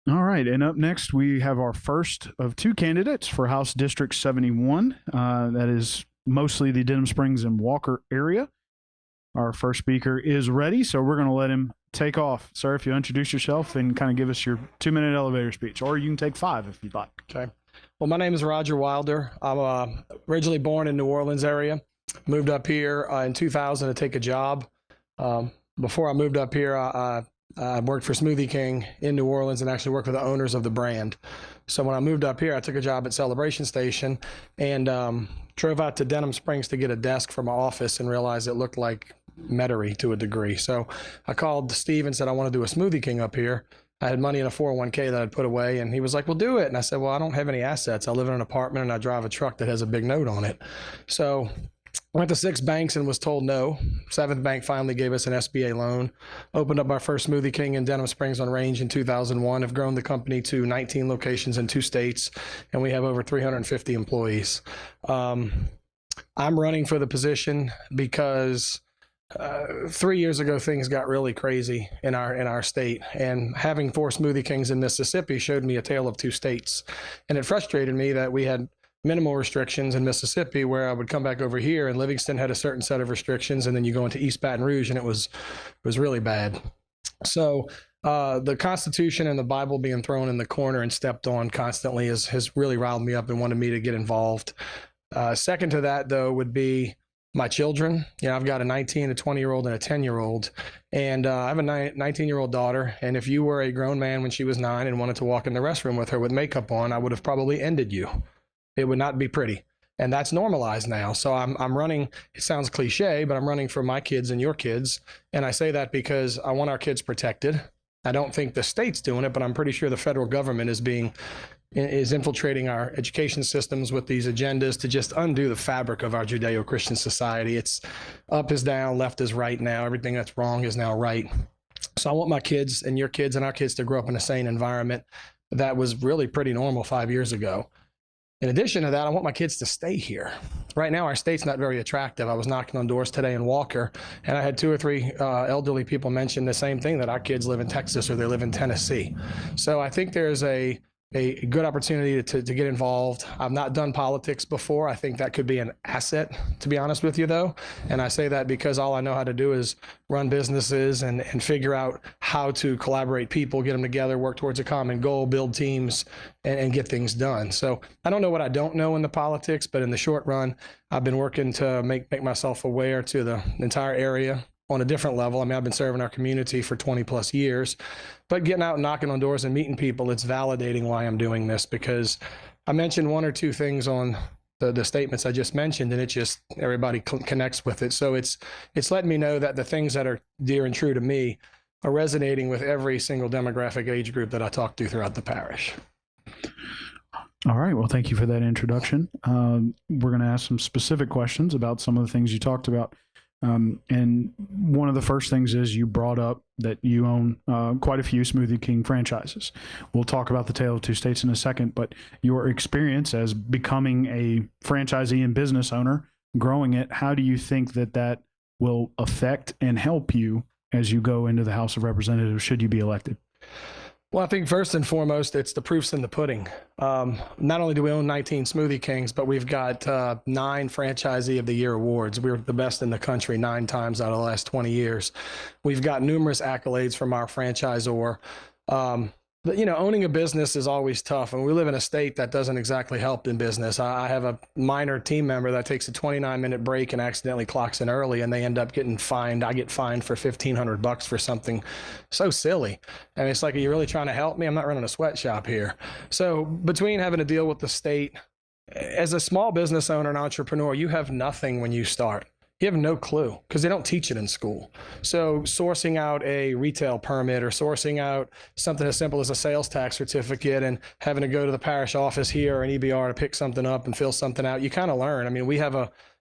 All right, and up next we have our first of two candidates for House District 71. That is mostly the Denham Springs and Walker area. Our first speaker is ready, so we're going to let him take off. Sir, if you introduce yourself and kind of give us your 2-minute elevator speech, or you can take 5 if you'd like. Okay. Well, my name is Roger Wilder. I'm originally born in New Orleans area. Moved up here in 2000 to take a job. Before I moved up here, I worked for Smoothie King in New Orleans and actually worked with the owners of the brand. So when I moved up here, I took a job at Celebration Station and drove out to Denham Springs to get a desk for my office and realized it looked like Metairie to a degree. So I called Steve and said, I want to do a Smoothie King up here. I had money in a 401k that I'd put away, and he was like, well, do it. And I said, well, I don't have any assets. I live in an apartment and I drive a truck that has a big note on it. So I went to 6 banks and was told no. 7th bank finally gave us an SBA loan. Opened up our first Smoothie King in Denham Springs on Range in 2001. Have grown the company to 19 locations in 2 states, and we have over 350 employees. I'm running for the position because 3 years ago things got really crazy in our state, and having 4 Smoothie Kings in Mississippi showed me a tale of 2 states, and it frustrated me that we had minimal restrictions in Mississippi, where I would come back over here and Livingston had a certain set of restrictions, and then you go into East Baton Rouge and it was really bad. So the Constitution and the Bible being thrown in the corner and stepped on constantly has really riled me up and wanted me to get involved. Second to that, though, would be my children. You know, I've got a 19, a 20-year-old, and a 10-year-old, and I have a 19-year-old daughter. And if you were a grown man when she was 9 and wanted to walk in the restroom with her with makeup on, I would have probably ended you. It would not be pretty. And that's normalized now. So I'm running, it sounds cliche, but I'm running for my kids and your kids. And I say that because I want our kids protected. I don't think the state's doing it, but I'm pretty sure the federal government is infiltrating our education systems with these agendas to just undo the fabric of our Judeo-Christian society. It's up is down, left is right now. Everything that's wrong is now right. So I want my kids and your kids and our kids to grow up in a sane environment that was really pretty normal 5 years ago. In addition to that, I want my kids to stay here. Right now, our state's not very attractive. I was knocking on doors today in Walker, and I had 2 or 3 elderly people mention the same thing, that our kids live in Texas or they live in Tennessee. So I think there's a good opportunity to get involved. I've not done politics before. I think that could be an asset, to be honest with you, though. And I say that because all I know how to do is run businesses and figure out how to collaborate people, get them together, work towards a common goal, build teams, and get things done. So I don't know what I don't know in the politics, but in the short run, I've been working to make myself aware to the entire area on a different level. I mean, I've been serving our community for 20 plus years, but getting out and knocking on doors and meeting people, it's validating why I'm doing this, because I mentioned 1 or 2 things on the statements I just mentioned, and it just, everybody connects with it. So it's letting me know that the things that are dear and true to me are resonating with every single demographic age group that I talk to throughout the parish. All right. Well, thank you for that introduction. We're going to ask some specific questions about some of the things you talked about. And one of the first things is you brought up that you own quite a few Smoothie King franchises. We'll talk about the tale of 2 states in a second, but your experience as becoming a franchisee and business owner, growing it, how do you think that will affect and help you as you go into the House of Representatives should you be elected? Well, I think first and foremost, it's the proof's in the pudding. Not only do we own 19 Smoothie Kings, but we've got 9 Franchisee of the Year awards. We're the best in the country 9 times out of the last 20 years. We've got numerous accolades from our franchisor. But, you know, owning a business is always tough, and we live in a state that doesn't exactly help in business. I have a minor team member that takes a 29-minute break and accidentally clocks in early, and they end up getting fined. I get fined for $1,500 for something so silly. And it's like, are you really trying to help me? I'm not running a sweatshop here. So between having to deal with the state, as a small business owner and entrepreneur, you have nothing when you start. You have no clue because they don't teach it in school. So sourcing out a retail permit or sourcing out something as simple as a sales tax certificate and having to go to the parish office here or an EBR to pick something up and fill something out, you kind of learn. I mean,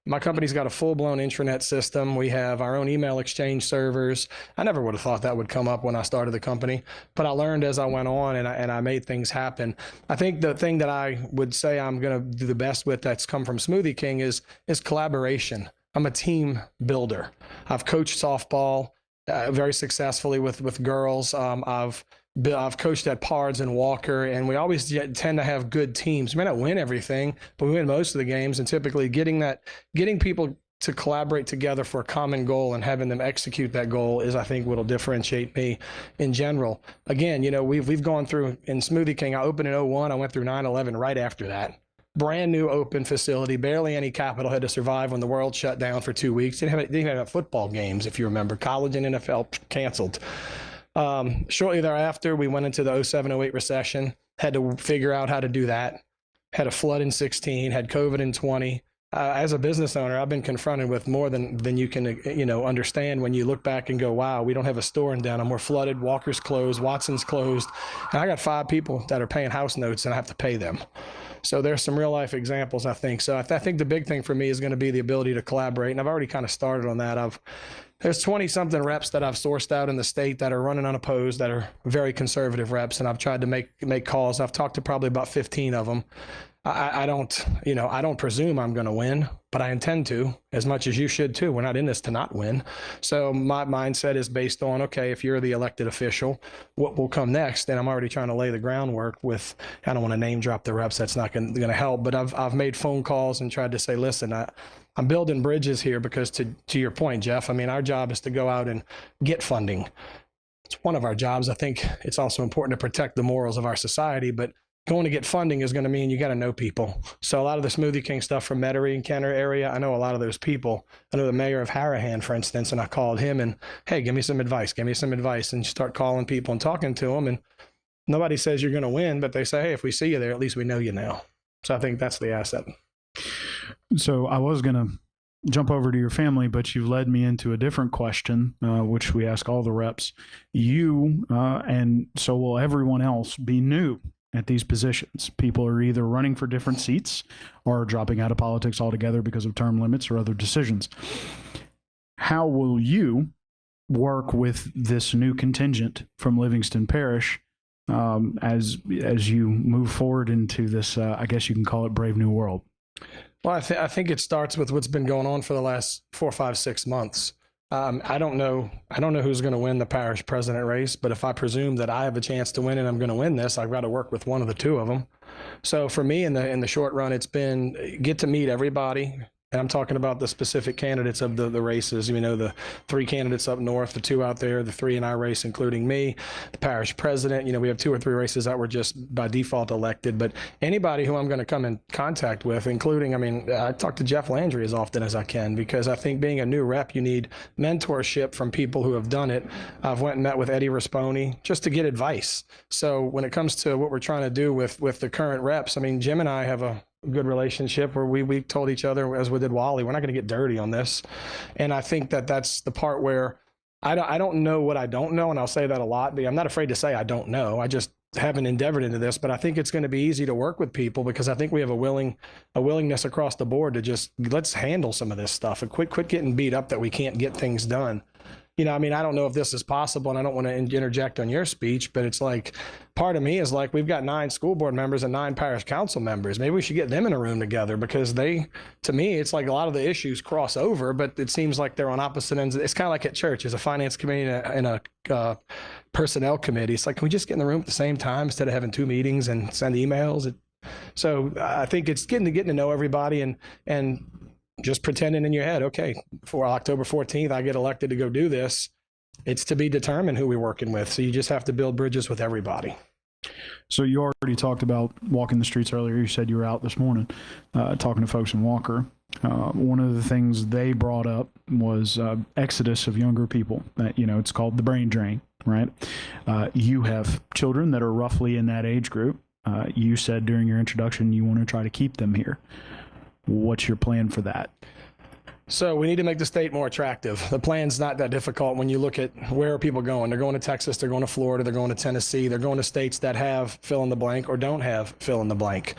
my company's got a full-blown intranet system. We have our own email exchange servers. I never would have thought that would come up when I started the company, but I learned as I went on, and I made things happen. I think the thing that I would say I'm going to do the best with that's come from Smoothie King is collaboration. I'm a team builder. I've coached softball very successfully with girls. I've I've coached at Pards and Walker, and we always tend to have good teams. We may not win everything, but we win most of the games. And typically, getting people to collaborate together for a common goal and having them execute that goal is, I think, what'll differentiate me in general. Again, we've gone through in Smoothie King. I opened in 01. I went through 9/11 right after that. Brand new open facility, barely any capital, had to survive when the world shut down for 2 weeks. Didn't even have football games, if you remember. College and NFL canceled. Shortly thereafter, we went into the 07-08 recession, had to figure out how to do that. Had a flood in 16, had COVID in 20. As a business owner, I've been confronted with more than you can, understand when you look back and go, wow, we don't have a store in Denham. We're flooded. Walker's closed. Watson's closed. And I got 5 people that are paying house notes and I have to pay them. So there's some real life examples, I think. So I think the big thing for me is going to be the ability to collaborate. And I've already kind of started on that. There's 20 something reps that I've sourced out in the state that are running unopposed, that are very conservative reps. And I've tried to make calls. I've talked to probably about 15 of them. I don't presume I'm going to win, but I intend to, as much as you should too. We're not in this to not win. So my mindset is based on, okay, if you're the elected official, what will come next? And I'm already trying to lay the groundwork with, I don't want to name drop the reps. That's not going to help, but I've made phone calls and tried to say, listen, I'm building bridges here because to your point, Jeff, I mean, our job is to go out and get funding. It's one of our jobs. I think it's also important to protect the morals of our society, but going to get funding is going to mean you got to know people. So a lot of the Smoothie King stuff from Metairie and Kenner area, I know a lot of those people. I know the mayor of Harahan, for instance, and I called him and, hey, give me some advice. And you start calling people and talking to them, and nobody says you're going to win, but they say, hey, if we see you there, at least we know you now. So I think that's the asset. So I was going to jump over to your family, but you've led me into a different question, which we ask all the reps. You, and so will everyone else, be new at these positions. People are either running for different seats or dropping out of politics altogether because of term limits or other decisions. How will you work with this new contingent from Livingston Parish as you move forward into this, I guess you can call it, brave new world? Well, I think it starts with what's been going on for the last 4, 5, 6 months. I don't know who's going to win the parish president race, but if I presume that I have a chance to win and I'm going to win this, I've got to work with one of the two of them. So for me, in the short run, it's been get to meet everybody. And I'm talking about the specific candidates of the races, the 3 candidates up north, the 2 out there, the 3 in our race, including me, the parish president. We have 2 or 3 races that were just by default elected. But anybody who I'm going to come in contact with, including, I talk to Jeff Landry as often as I can, because I think being a new rep, you need mentorship from people who have done it. I've went and met with Eddie Rasponi just to get advice. So when it comes to what we're trying to do with the current reps, Jim and I have a good relationship where we told each other, as we did Wally, we're not going to get dirty on this. And I think that's the part where I don't know what I don't know, and I'll say that a lot, but I'm not afraid to say I don't know. I just haven't endeavored into this, but I think it's going to be easy to work with people because I think we have a willingness across the board to just let's handle some of this stuff and quit getting beat up that we can't get things done. I don't know if this is possible, and I don't want to interject on your speech, but it's like, part of me is like, we've got 9 school board members and 9 parish council members. Maybe we should get them in a room together because to me, it's like a lot of the issues cross over, but it seems like they're on opposite ends. It's kind of like at church. There's a finance committee and a personnel committee. It's like, can we just get in the room at the same time instead of having 2 meetings and send emails? So I think it's getting to know everybody and just pretending in your head, okay, for October 14th, I get elected to go do this. It's to be determined who we're working with. So you just have to build bridges with everybody. So you already talked about walking the streets earlier. You said you were out this morning talking to folks in Walker. One of the things they brought up was exodus of younger people. It's called the brain drain, right? You have children that are roughly in that age group. You said during your introduction you want to try to keep them here. What's your plan for that? So we need to make the state more attractive. The plan's not that difficult when you look at where are people going. They're going to Texas, they're going to Florida, they're going to Tennessee, they're going to states that have fill in the blank or don't have fill in the blank.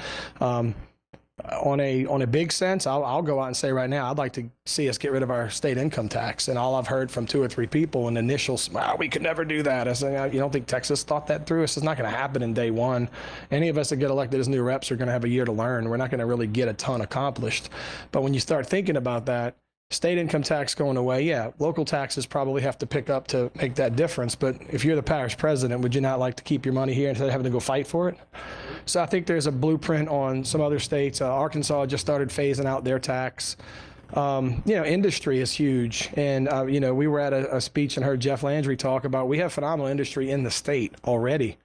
On a big sense, I'll go out and say right now, I'd like to see us get rid of our state income tax. And all I've heard from 2 or 3 people in initial, we could never do that. I say, you don't think Texas thought that through? This is not going to happen in day one. Any of us that get elected as new reps are going to have a year to learn. We're not going to really get a ton accomplished. But when you start thinking about that, state income tax going away, yeah, local taxes probably have to pick up to make that difference. But if you're the parish president, would you not like to keep your money here instead of having to go fight for it? So I think there's a blueprint on some other states. Arkansas just started phasing out their tax. Industry is huge. And, we were at a speech and heard Jeff Landry talk about we have phenomenal industry in the state already.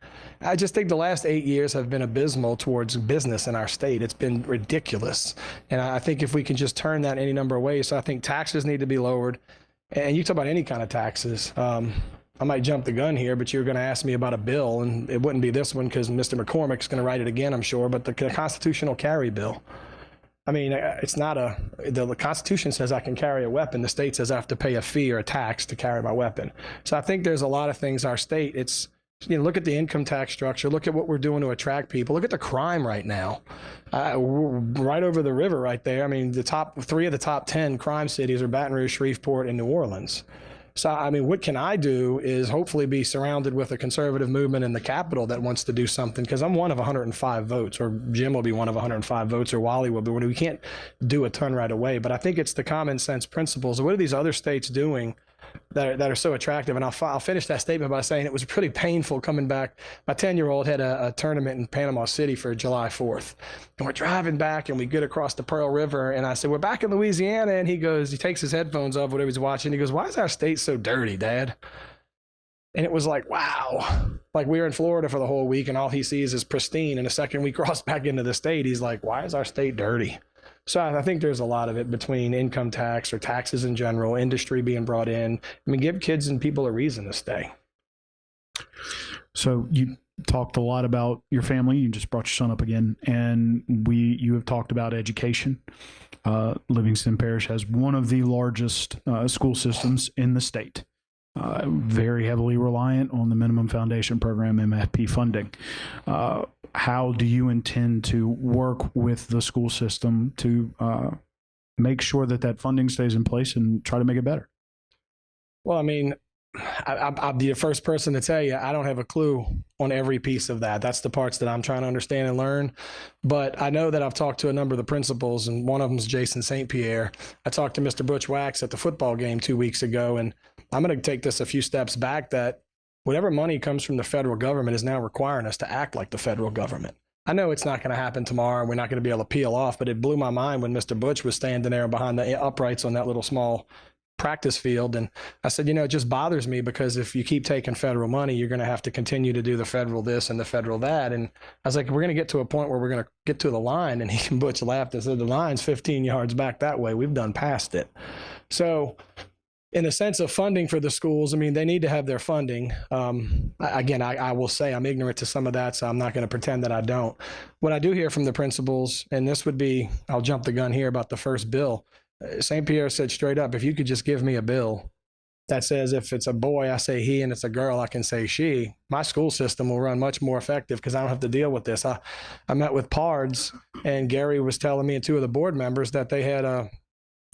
I just think the last 8 years have been abysmal towards business in our state. It's been ridiculous. And I think if we can just turn that any number of ways, so I think taxes need to be lowered. And you talk about any kind of taxes. I might jump the gun here, but you're going to ask me about a bill, and it wouldn't be this one because Mr. McCormick's going to write it again, I'm sure, but the constitutional carry bill. I mean, it's not the Constitution says I can carry a weapon. The state says I have to pay a fee or a tax to carry my weapon. So I think there's a lot of things in our state. It's, look at the income tax structure. Look at what we're doing to attract people. Look at the crime right now. Right over the river right there. I mean, the top 3 of the top 10 crime cities are Baton Rouge, Shreveport, and New Orleans. So, I mean, what can I do is hopefully be surrounded with a conservative movement in the Capitol that wants to do something, because I'm one of 105 votes, or Jim will be one of 105 votes, or Wally will be. We can't do a ton right away, but I think it's the common sense principles. What are these other states doing that are so attractive? And I'll finish that statement by saying it was pretty painful coming back. My 10-year-old had a tournament in Panama City for July 4th. And we're driving back and we get across the Pearl River. And I said, we're back in Louisiana. And he takes his headphones off, whatever he's watching. He goes, why is our state so dirty, Dad? And it was like, wow. Like, we were in Florida for the whole week and all he sees is pristine. And the second we cross back into the state, he's like, why is our state dirty? So I think there's a lot of it between income tax or taxes in general, industry being brought in. I mean, give kids and people a reason to stay. So you talked a lot about your family. You just brought your son up again, and you have talked about education. Livingston Parish has one of the largest school systems in the state. Very heavily reliant on the minimum foundation program, MFP funding. How do you intend to work with the school system to make sure that funding stays in place and try to make it better? Well, I mean, I'll be the first person to tell you, I don't have a clue on every piece of that. That's the parts that I'm trying to understand and learn. But I know that I've talked to a number of the principals, and one of them is Jason St. Pierre. I talked to Mr. Butch Wax at the football game 2 weeks ago, and I'm going to take this a few steps back, that whatever money comes from the federal government is now requiring us to act like the federal government. I know it's not going to happen tomorrow, and we're not going to be able to peel off, but it blew my mind when Mr. Butch was standing there behind the uprights on that little small practice field. And I said, it just bothers me, because if you keep taking federal money, you're going to have to continue to do the federal this and the federal that. And I was like, we're going to get to a point where we're going to get to the line. And Butch laughed and said, the line's 15 yards back that way. We've done past it. So in the sense of funding for the schools, I mean, they need to have their funding. I will say I'm ignorant to some of that, so I'm not going to pretend that I don't. What I do hear from the principals, and this would be, I'll jump the gun here about the first bill. St. Pierre said straight up, if you could just give me a bill that says if it's a boy, I say he, and it's a girl, I can say she, my school system will run much more effective because I don't have to deal with this. I met with PARDS, and Gary was telling me and 2 of the board members that they had a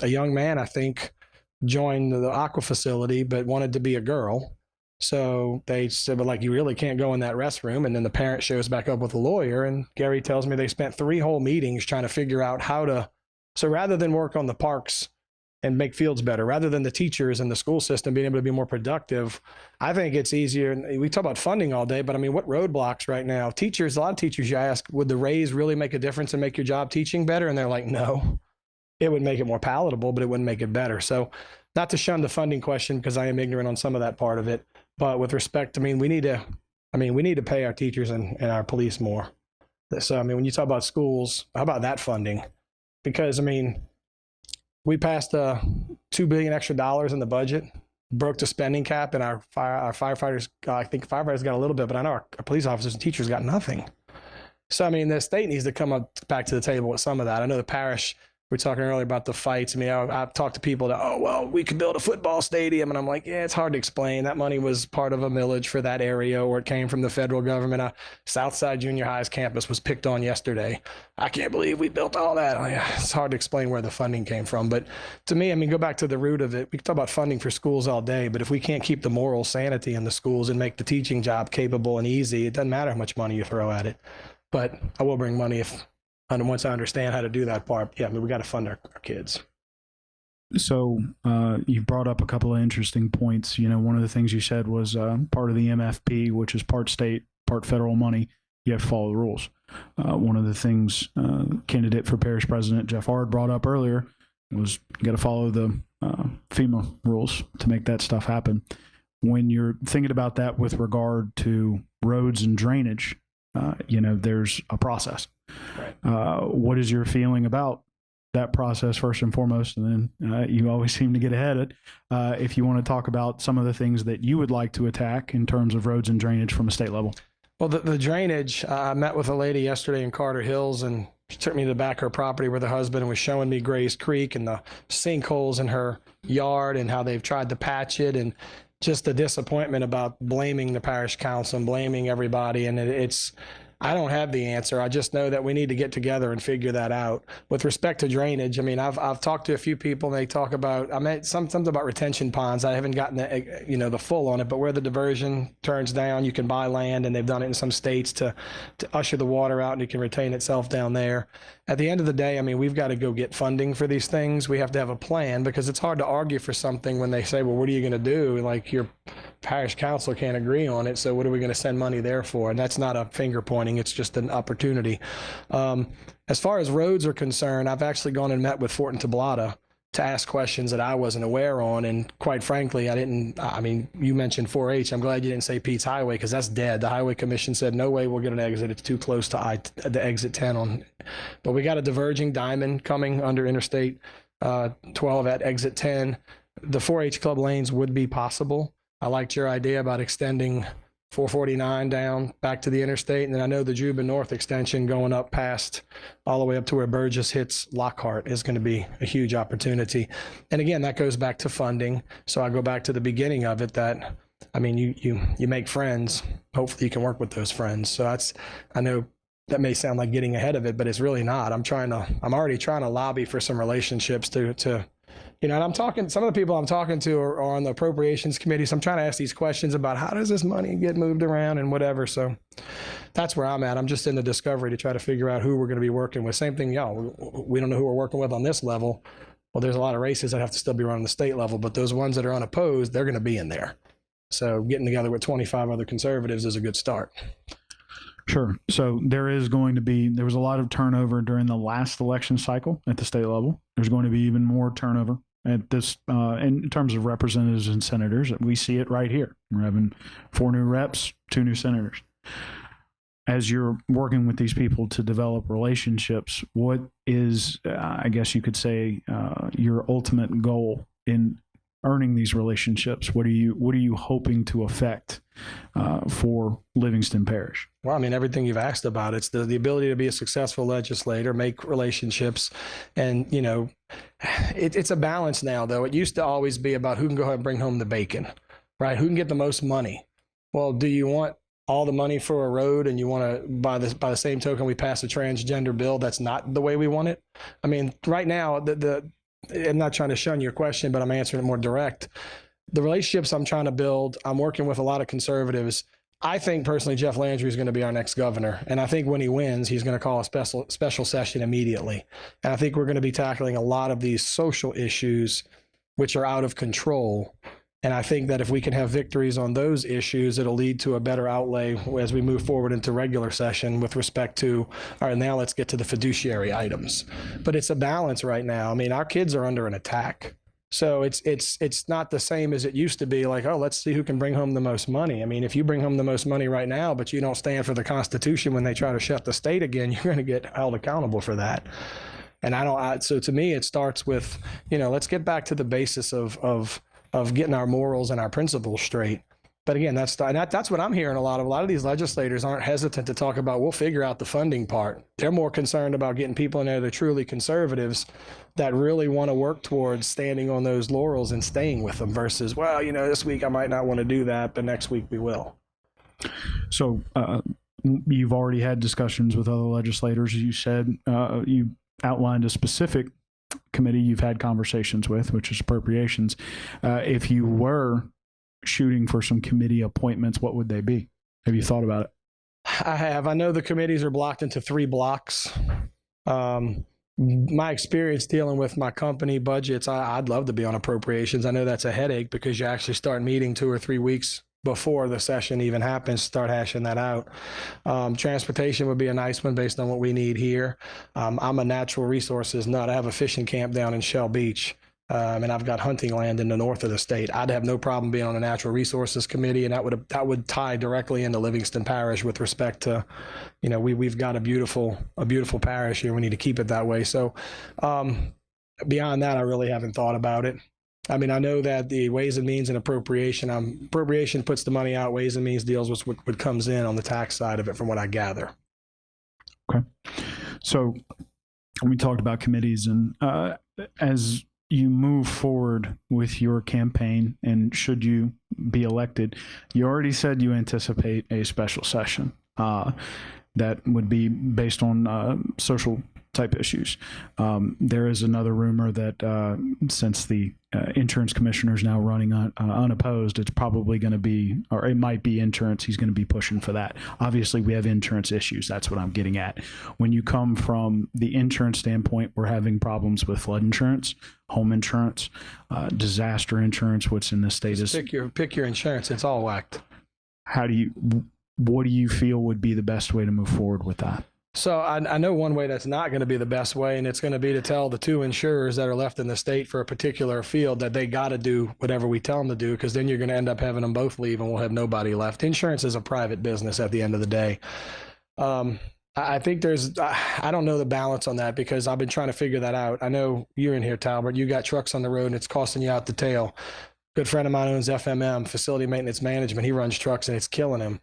young man, I think, joined the aqua facility but wanted to be a girl. So they said, but you really can't go in that restroom. And then the parent shows back up with a lawyer, and Gary tells me they spent 3 whole meetings trying to figure out how to. So rather than work on the parks and make fields better, rather than the teachers and the school system being able to be more productive, I think it's easier. We talk about funding all day, but I mean, what roadblocks right now? Teachers, a lot of teachers, you ask, would the raise really make a difference and make your job teaching better? And they're like, no. It would make it more palatable, but it wouldn't make it better. So not to shun the funding question, because I am ignorant on some of that part of it, but with respect, we need to pay our teachers and our police more. So, when you talk about schools, how about that funding? Because, we passed $2 billion extra dollars in the budget, broke the spending cap, and our firefighters, I think firefighters got a little bit, but I know our police officers and teachers got nothing. So, the state needs to come back to the table with some of that. I know the parish, we were talking earlier about the fights. I've talked to people that, we could build a football stadium. And I'm like, yeah, it's hard to explain. That money was part of a millage for that area, or it came from the federal government. Southside Junior High's campus was picked on yesterday. I can't believe we built all that. It's hard to explain where the funding came from. But to me, go back to the root of it. We can talk about funding for schools all day, but if we can't keep the moral sanity in the schools and make the teaching job capable and easy, it doesn't matter how much money you throw at it. But I will bring money once I understand how to do that part. Yeah, we got to fund our kids. So you brought up a couple of interesting points. You know, one of the things you said was part of the MFP, which is part state, part federal money. You have to follow the rules. One of the things candidate for parish president Jeff Ard brought up earlier was you got to follow the FEMA rules to make that stuff happen. When you're thinking about that with regard to roads and drainage, you know, there's a process. Right. What is your feeling about that process first and foremost? And then you always seem to get ahead of it. If you want to talk about some of the things that you would like to attack in terms of roads and drainage from a state level. Well, the drainage, I met with a lady yesterday in Carter Hills, and she took me to the back of her property with her husband and was showing me Gray's Creek and the sinkholes in her yard and how they've tried to patch it, and just the disappointment about blaming the parish council and blaming everybody. And it's, I don't have the answer. I just know that we need to get together and figure that out. With respect to drainage, I mean, I've talked to a few people, and they talk about, I mean, something about retention ponds. I haven't gotten the, you know, the full on it, but where the diversion turns down, you can buy land, and they've done it in some states to usher the water out, and it can retain itself down there. At the end of the day, I mean, we've got to go get funding for these things. We have to have a plan, because it's hard to argue for something when they say, well, what are you going to do? Like, your parish council can't agree on it, so what are we going to send money there for? And that's not a finger pointing, it's just an opportunity. As far as roads are concerned, I've actually gone and met with Fort and Tablada to ask questions that I wasn't aware on, and quite frankly, I mean, you mentioned 4-H. I'm glad you didn't say Pete's Highway, because that's dead. The Highway Commission said, no way we'll get an exit. It's too close to the exit 10 on. But we got a diverging diamond coming under Interstate 12 at exit 10. The 4-H club lanes would be possible. I liked your idea about extending 449 down back to the interstate. And then I know the Juba North extension going up past all the way up to where Burgess hits Lockhart is going to be a huge opportunity. And again, that goes back to funding. So I go back to the beginning of it, that, I mean, you make friends. Hopefully you can work with those friends. So that's, I know that may sound like getting ahead of it, but it's really not. I'm already trying to lobby for some relationships to you know, and I'm talking, some of the people I'm talking to are on the appropriations committee. So I'm trying to ask these questions about how does this money get moved around and whatever. So that's where I'm at. I'm just in the discovery to try to figure out who we're going to be working with. Same thing, we don't know who we're working with on this level. Well, there's a lot of races that have to still be run on the state level, but those ones that are unopposed, they're going to be in there. So getting together with 25 other conservatives is a good start. Sure. So there was a lot of turnover during the last election cycle at the state level. There's going to be even more turnover at this in terms of representatives and senators. We see it right here. We're having 4 new reps, 2 new senators. As you're working with these people to develop relationships, what is, I guess you could say, your ultimate goal in earning these relationships? What are you hoping to affect for Livingston Parish? Well, I mean, everything you've asked about. It's the ability to be a successful legislator, make relationships, and, you know, it's a balance now, though. It used to always be about who can go ahead and bring home the bacon, right? Who can get the most money? Well, do you want all the money for a road, and you want to, by the same token, we pass a transgender bill? That's not the way we want it. I mean, right now, I'm not trying to shun your question, but I'm answering it more direct. The relationships I'm trying to build, I'm working with a lot of conservatives. I think personally Jeff Landry is going to be our next governor. And I think when he wins, he's going to call a special session immediately. And I think we're going to be tackling a lot of these social issues which are out of control. And I think that if we can have victories on those issues, it'll lead to a better outlay as we move forward into regular session with respect to, all right, now let's get to the fiduciary items. But it's a balance right now. I mean, our kids are under an attack. So it's not the same as it used to be, like, oh, let's see who can bring home the most money. I mean, if you bring home the most money right now, but you don't stand for the Constitution when they try to shut the state again, you're going to get held accountable for that. And so to me, it starts with, you know, let's get back to the basis of getting our morals and our principles straight. But again, that's what I'm hearing a lot of these legislators aren't hesitant to talk about, we'll figure out the funding part. They're more concerned about getting people in there that are truly conservatives that really want to work towards standing on those laurels and staying with them versus, well, you know, this week I might not want to do that, but next week we will. So you've already had discussions with other legislators. You said you outlined a specific committee you've had conversations with, which is appropriations. If you were shooting for some committee appointments, what would they be? Have you thought about it? I have. I know the committees are blocked into 3 blocks. my experience dealing with my company budgets, I'd love to be on appropriations. I know that's a headache because you actually start meeting 2 or 3 weeks before the session even happens, start hashing that out. Transportation would be a nice one based on what we need here. I'm a natural resources nut. I have a fishing camp down in Shell Beach. And I've got hunting land in the north of the state. I'd have no problem being on a natural resources committee, and that would tie directly into Livingston Parish with respect to, we've got a beautiful parish here. We need to keep it that way. So beyond that, I really haven't thought about it. I mean, I know that the Ways and Means and appropriation puts the money out. Ways and Means deals with what comes in on the tax side of it, from what I gather. Okay. So we talked about committees, and as you move forward with your campaign, and should you be elected, you already said you anticipate a special session that would be based on social type issues. There is another rumor that since the insurance commissioner is now running unopposed, it's probably going to be, or it might be insurance. He's going to be pushing for that. Obviously, we have insurance issues. That's what I'm getting at. When you come from the insurance standpoint, we're having problems with flood insurance, home insurance, disaster insurance. What's in the state is pick your insurance. It's all whacked. What do you feel would be the best way to move forward with that? So I know one way that's not going to be the best way, and it's going to be to tell the 2 insurers that are left in the state for a particular field that they got to do whatever we tell them to do, because then you're going to end up having them both leave and we'll have nobody left. Insurance is a private business at the end of the day. I think I don't know the balance on that, because I've been trying to figure that out. I know you're in here, Talbert. You got trucks on the road and it's costing you out the tail. Good friend of mine owns FMM, Facility Maintenance Management. He runs trucks and it's killing him.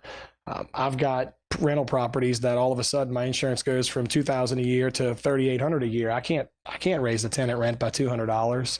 I've got rental properties that all of a sudden my insurance goes from $2,000 a year to $3,800 a year. I can't raise the tenant rent by $200.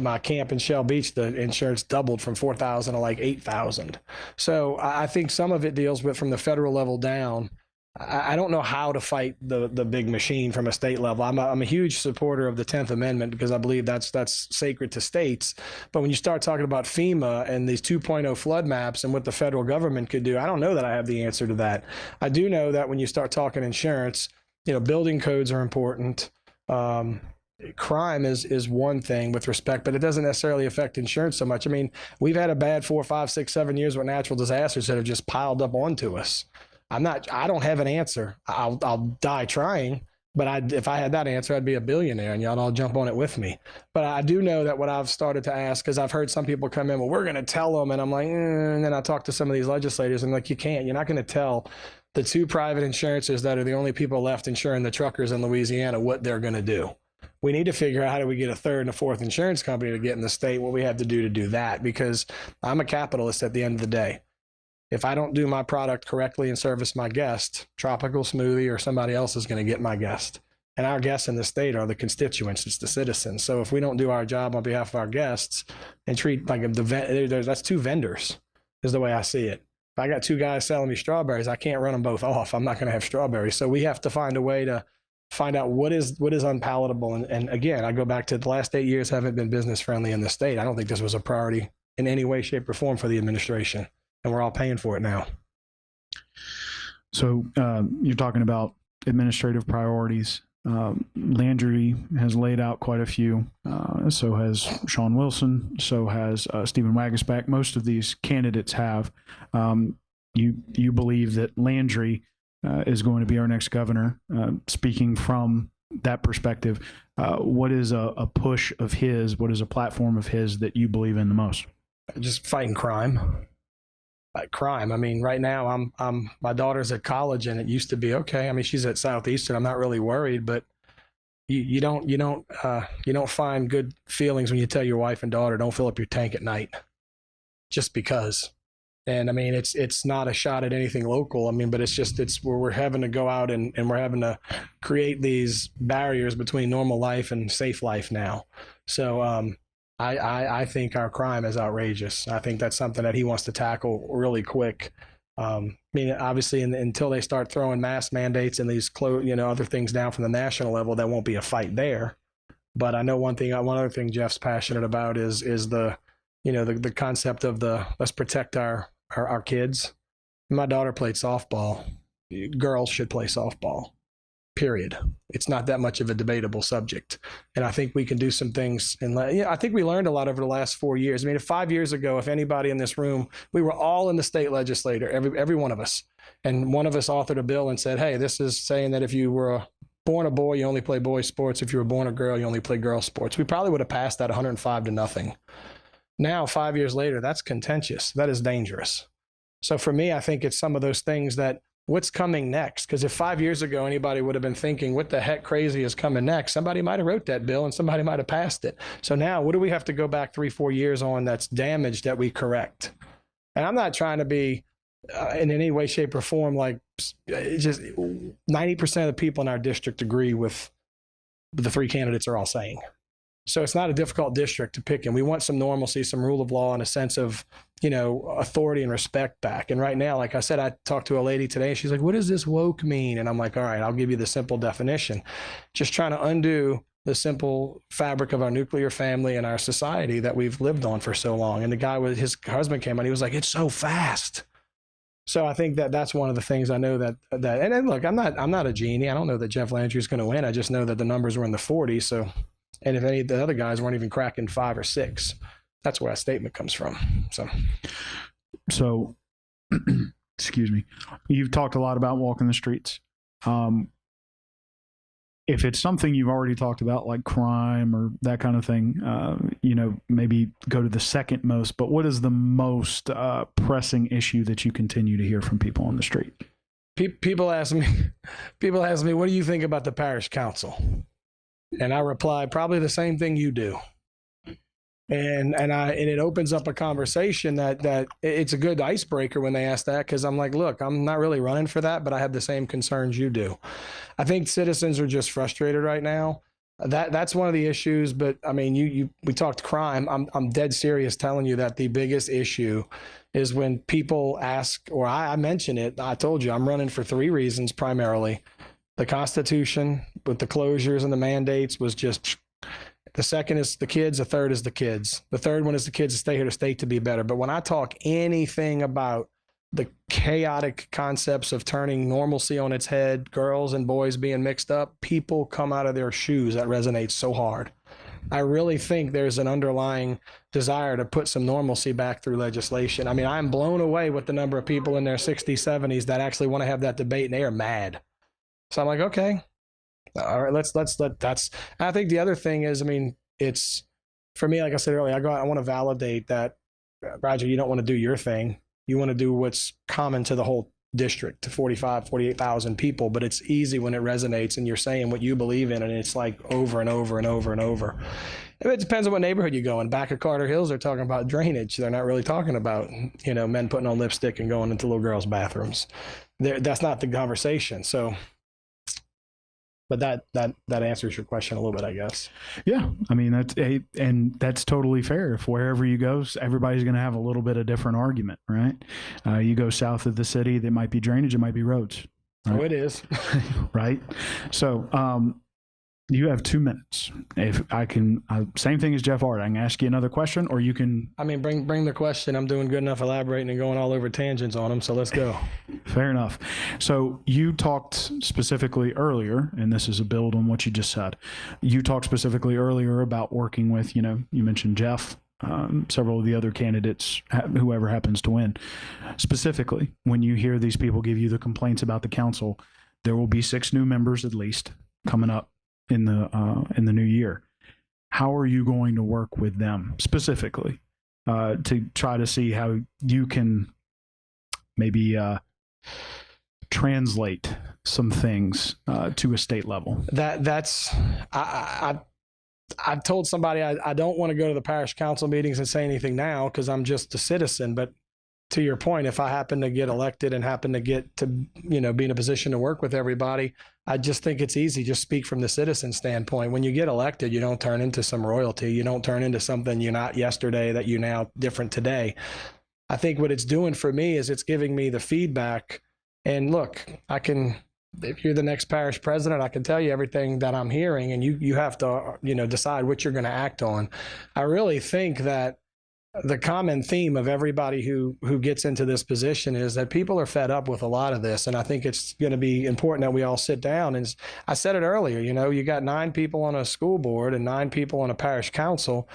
My camp in Shell Beach, the insurance doubled from $4,000 to like $8,000. So I think some of it deals with from the federal level down. I don't know how to fight the big machine from a state level. I'm a huge supporter of the 10th Amendment because I believe that's sacred to states. But when you start talking about FEMA and these 2.0 flood maps and what the federal government could do, I don't know that I have the answer to that. I do know that when you start talking insurance, building codes are important. Crime is one thing with respect, but it doesn't necessarily affect insurance so much. I mean, we've had a bad 4, 5, 6, 7 years with natural disasters that have just piled up onto us. I don't have an answer. I'll die trying, but if I had that answer, I'd be a billionaire and y'all all jump on it with me. But I do know that what I've started to ask, because I've heard some people come in, well, we're going to tell them. And I'm like, and then I talk to some of these legislators and I'm like, you're not going to tell the 2 private insurances that are the only people left insuring the truckers in Louisiana what they're going to do. We need to figure out how do we get a 3rd and a 4th insurance company to get in the state, what we have to do that, because I'm a capitalist at the end of the day. If I don't do my product correctly and service my guest, Tropical Smoothie or somebody else is going to get my guest. And our guests in the state are the constituents, it's the citizens. So if we don't do our job on behalf of our guests and treat like that's 2 vendors is the way I see it. If I got 2 guys selling me strawberries, I can't run them both off. I'm not going to have strawberries. So we have to find a way to find out what is unpalatable. And again, I go back to the last 8 years haven't been business friendly in the state. I don't think this was a priority in any way, shape, or form for the administration. And we're all paying for it now. So you're talking about administrative priorities. Landry has laid out quite a few. So has Sean Wilson. So has Stephen Wagasback. Most of these candidates have. You believe that Landry is going to be our next governor. Speaking from that perspective, what is a push of his? What is a platform of his that you believe in the most? Just fighting crime. Crime. I mean, right now my daughter's at college and it used to be okay. I mean, she's at Southeastern. I'm not really worried, but you don't find good feelings when you tell your wife and daughter, don't fill up your tank at night just because. And I mean, it's not a shot at anything local. I mean, but it's where we're having to go out and we're having to create these barriers between normal life and safe life now. So, I think our crime is outrageous. I think that's something that he wants to tackle really quick. I mean, obviously, until they start throwing mask mandates and these other things down from the national level, there won't be a fight there. But I know one other thing Jeff's passionate about is the concept of let's protect our kids. My daughter played softball. Girls should play softball. period. It's not that much of a debatable subject. And I think we can do some things. And I think we learned a lot over the last 4 years. I mean, 5 years ago, if anybody in this room, we were all in the state legislature, every one of us. And one of us authored a bill and said, hey, this is saying that if you were born a boy, you only play boys sports. If you were born a girl, you only play girls sports. We probably would have passed that 105-0. Now, 5 years later, that's contentious. That is dangerous. So for me, I think it's some of those things that what's coming next? Because if 5 years ago anybody would have been thinking, what the heck crazy is coming next? Somebody might have wrote that bill and somebody might have passed it. So now what do we have to go back 3-4 years on that's damaged that we correct? And I'm not trying to be in any way, shape, or form like just 90% of the people in our district agree with the three candidates are all saying. So it's not a difficult district to pick, and we want some normalcy, some rule of law, and a sense of, authority and respect back. And right now, like I said, I talked to a lady today. She's like, what does this woke mean? And I'm like, all right, I'll give you the simple definition. Just trying to undo the simple fabric of our nuclear family and our society that we've lived on for so long. And the guy with his husband came on, he was like, it's so fast. So I think that's one of the things I know that and look, I'm not a genie. I don't know that Jeff Landry is going to win. I just know that the numbers were in the 40s. So, and if any of the other guys weren't even cracking 5 or 6, that's where that statement comes from. So, excuse me. You've talked a lot about walking the streets. If it's something you've already talked about, like crime or that kind of thing, maybe go to the second most. But what is the most pressing issue that you continue to hear from people on the street? People ask me, what do you think about the parish council? And I reply, probably the same thing you do. And it opens up a conversation that it's a good icebreaker when they ask that, because I'm like, look, I'm not really running for that, but I have the same concerns you do. I think citizens are just frustrated right now. That's one of the issues. But I mean, we talked crime. I'm dead serious telling you that the biggest issue is when people ask, or I mention it. I told you I'm running for 3 reasons primarily. The Constitution with the closures and the mandates was just. The second is the kids. The third is the kids. The third one is the kids to stay here to state to be better. But when I talk anything about the chaotic concepts of turning normalcy on its head, girls and boys being mixed up, people come out of their shoes. That resonates so hard. I really think there's an underlying desire to put some normalcy back through legislation. I mean, I'm blown away with the number of people in their 60s, 70s that actually want to have that debate, and they are mad. So I'm like, okay. All right, let's that's. I think the other thing is, I mean, it's for me, like I said earlier, I want to validate that, Roger, you don't want to do your thing. You want to do what's common to the whole district, to 48,000 people, but it's easy when it resonates and you're saying what you believe in, and it's like over and over and over and over. And it depends on what neighborhood you go in. Back at Carter Hills, they're talking about drainage. They're not really talking about, men putting on lipstick and going into little girls' bathrooms. That's not the conversation. So. But that answers your question a little bit, I guess. Yeah, I mean that's totally fair. If wherever you go, everybody's going to have a little bit of different argument, right? You go south of the city, there might be drainage, it might be roads. Right? Oh, it is. Right. So you have 2 minutes. If I can, same thing as Jeff Art. I can ask you another question, or you can. I mean, bring the question. I'm doing good enough elaborating and going all over tangents on them. So let's go. Fair enough. So you talked specifically earlier, and this is a build on what you just said. You talked specifically earlier about working with, you mentioned Jeff, several of the other candidates, whoever happens to win. Specifically, when you hear these people give you the complaints about the council, there will be 6 new members at least coming up in the new year. How are you going to work with them specifically to try to see how you can maybe translate some things to a state level? I've told somebody I don't want to go to the parish council meetings and say anything now because I'm just a citizen. But to your point, if I happen to get elected and happen to get to, be in a position to work with everybody, I just think it's easy. Just speak from the citizen standpoint. When you get elected, you don't turn into some royalty. You don't turn into something you're not yesterday that you're now different today. I think what it's doing for me is it's giving me the feedback. And look, if you're the next parish president, I can tell you everything that I'm hearing, and you have to, decide what you're going to act on. I really think that the common theme of everybody who gets into this position is that people are fed up with a lot of this, and I think it's going to be important that we all sit down. And I said it earlier, you got 9 people on a school board and 9 people on a parish council.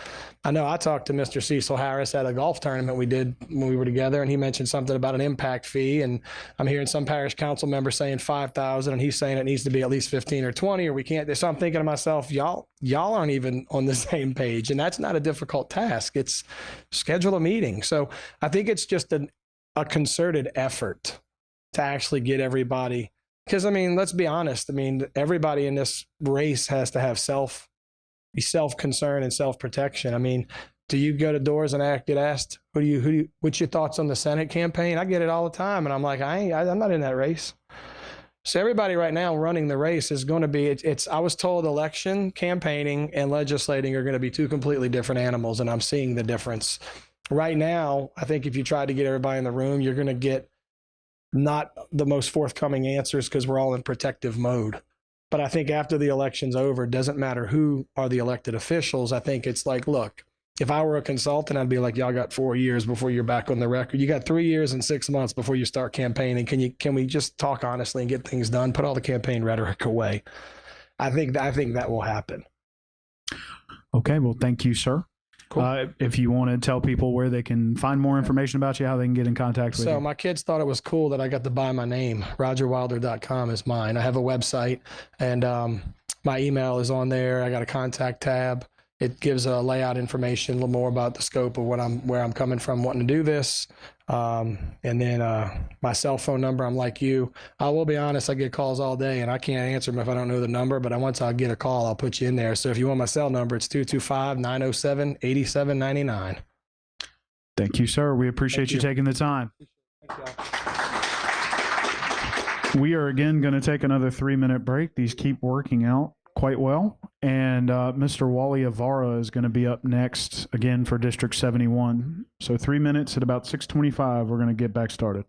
I know I talked to Mr. Cecil Harris at a golf tournament we did when we were together, and he mentioned something about an impact fee, and I'm hearing some parish council members saying 5,000, and he's saying it needs to be at least 15 or 20, or we can't. So I'm thinking to myself, y'all aren't even on the same page, and that's not a difficult task. It's schedule a meeting. So I think it's just a concerted effort to actually get everybody, because let's be honest. Everybody in this race has to have self-concern and self-protection. Do you go to doors and get asked, what's your thoughts on the Senate campaign? I get it all the time. And I'm like, I'm not in that race. So everybody right now running the race is going to be, I was told election, campaigning, and legislating are going to be 2 completely different animals. And I'm seeing the difference. Right now, I think if you try to get everybody in the room, you're going to get not the most forthcoming answers because we're all in protective mode. But I think after the election's over, it doesn't matter who are the elected officials. I think it's like, look, if I were a consultant, I'd be like, y'all got 4 years before you're back on the record. You got 3 years and 6 months before you start campaigning. Can we just talk honestly and get things done? Put all the campaign rhetoric away. I think that will happen. Okay. Well, thank you, sir. Cool. If you want to tell people where they can find more information about you, how they can get in contact with you. So my kids thought it was cool that I got to buy my name. RogerWilder.com is mine. I have a website, and my email is on there. I got a contact tab. It gives a layout information, a little more about the scope of where I'm coming from, wanting to do this. And then my cell phone number, I'm like you. I will be honest, I get calls all day, and I can't answer them if I don't know the number. But once I get a call, I'll put you in there. So if you want my cell number, it's 225-907-8799. Thank you, sir. We appreciate you taking the time. We are again going to take another 3-minute break. These keep working out quite well. And Mr. Wally Avara is going to be up next again for District 71. So 3 minutes at about 6:25, we're going to get back started.